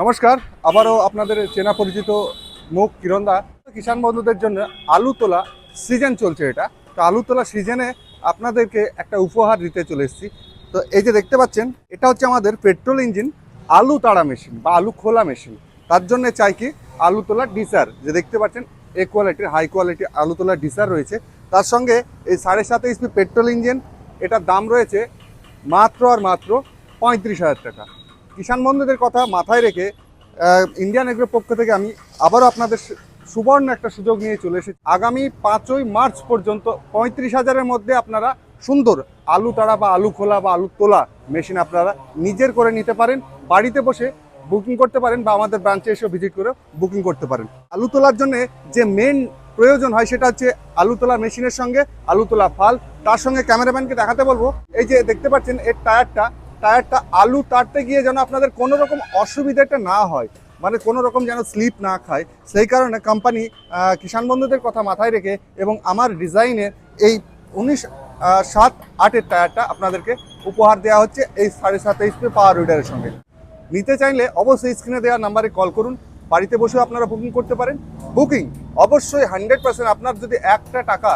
নমস্কার, আবারও আপনাদের চেনা পরিচিত মুখ কিরণ দা। কিষাণ বন্ধুদের জন্য আলু তোলা সিজন চলছে। এটা তো আলু তোলা সিজনে আপনাদেরকে একটা উপহার দিতে চলে এসেছি। তো এই যে দেখতে পাচ্ছেন, এটা হচ্ছে আমাদের পেট্রোল ইঞ্জিন আলু তাড়া মেশিন বা আলু খোলা মেশিন। তার জন্য চাই কি আলু তোলার ডিসার, যে দেখতে পাচ্ছেন এ কোয়ালিটির হাই কোয়ালিটি আলু তোলার ডিসার রয়েছে। তার সঙ্গে এই 7.5 HP পেট্রোল ইঞ্জিন, এটার দাম রয়েছে মাত্র আর মাত্র 35,000 টাকা। কিষাণ বন্ধুদের কথা মাথায় রেখে ইন্ডিয়ান এগ্রোর পক্ষ থেকে আমি আবারও আপনাদের সুবর্ণ একটা সুযোগ নিয়ে চলে এসেছি। আগামী 5ই মার্চ পর্যন্ত 35,000-এর মধ্যে আপনারা সুন্দর আলু তাড়া বা আলু খোলা বা আলু তোলা মেশিন আপনারা নিজের করে নিতে পারেন। বাড়িতে বসে বুকিং করতে পারেন বা আমাদের ব্রাঞ্চে এসে ভিজিট করে বুকিং করতে পারেন। আলু তোলার জন্য যে মেন প্রয়োজন হয় সেটা হচ্ছে আলু তোলা মেশিনের সঙ্গে আলু তোলা ফাল। তার সঙ্গে ক্যামেরাম্যানকে দেখাতে বলবো, এই যে দেখতে পাচ্ছেন এর টায়ারটা আলু তাড়তে গিয়ে যেন আপনাদের কোনো রকম অসুবিধাটা না হয়, মানে কোনো রকম যেন স্লিপ না খায়। সেই কারণে কোম্পানি কিষাণ বন্ধুদের কথা মাথায় রেখে এবং আমার ডিজাইনের এই 19/7/8-এর টায়ারটা আপনাদেরকে উপহার দেওয়া হচ্ছে এই 7.5 HP পাওয়ার উইডারের সঙ্গে। নিতে চাইলে অবশ্যই স্ক্রিনে দেওয়া নাম্বারে কল করুন। বাড়িতে বসেও আপনারা বুকিং করতে পারেন। বুকিং অবশ্যই 100%। আপনার যদি একটা টাকা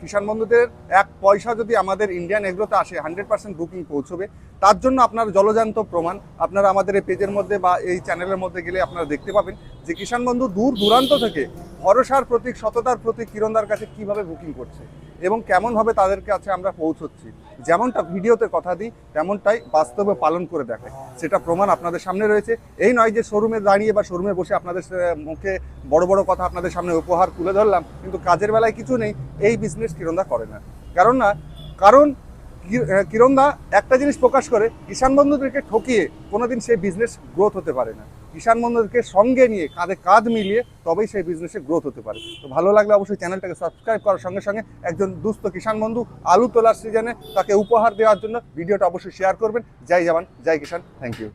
কিষাণ বন্ধুদের 1 পয়সা যদি আমাদের ইন্ডিয়ান এগ্রোতে আসে, 100% বুকিং পৌঁছবে। তার জন্য আপনার জলজান্ত প্রমাণ আপনারা আমাদের এই পেজের মধ্যে বা এই চ্যানেলের মধ্যে গেলে আপনারা দেখতে পাবেন যে কিষাণ বন্ধু দূর দূরান্ত থেকে ভরসার প্রতীক, সততার প্রতীক কিরণদার কাছে কীভাবে বুকিং করছে এবং কেমনভাবে তাদের কাছে আমরা পৌঁছচ্ছি। যেমনটা ভিডিওতে কথা দিই তেমনটাই বাস্তবে পালন করে দেখায়, সেটা প্রমাণ আপনাদের সামনে রয়েছে। এই নয় যে শোরুমে দাঁড়িয়ে বা শোরুমে বসে আপনাদের মুখে বড় বড় কথা আপনাদের সামনে উপহার তুলে ধরলাম, কিন্তু কাজের বেলায় কিছু নেই। এই বিজনেস কিরণদা করে না। কারণ কিরণদা একটা জিনিস প্রকাশ করে, কিষাণ বন্ধুদেরকে ঠকিয়ে কোনোদিন সেই বিজনেস গ্রোথ হতে পারে না। কিষাণ বন্ধুদেরকে সঙ্গে নিয়ে কাঁধে কাঁধ মিলিয়ে তবেই সেই বিজনেসে গ্রোথ হতে পারে। তো ভালো লাগলে অবশ্যই চ্যানেলটাকে সাবস্ক্রাইব করার সঙ্গে সঙ্গে একজন দুস্থ কিষাণ বন্ধু আলু তোলার সিজনে তাকে উপহার দেওয়ার জন্য ভিডিওটা অবশ্যই শেয়ার করবেন। জয় জওয়ান, জয় কিষাণ, থ্যাংক ইউ।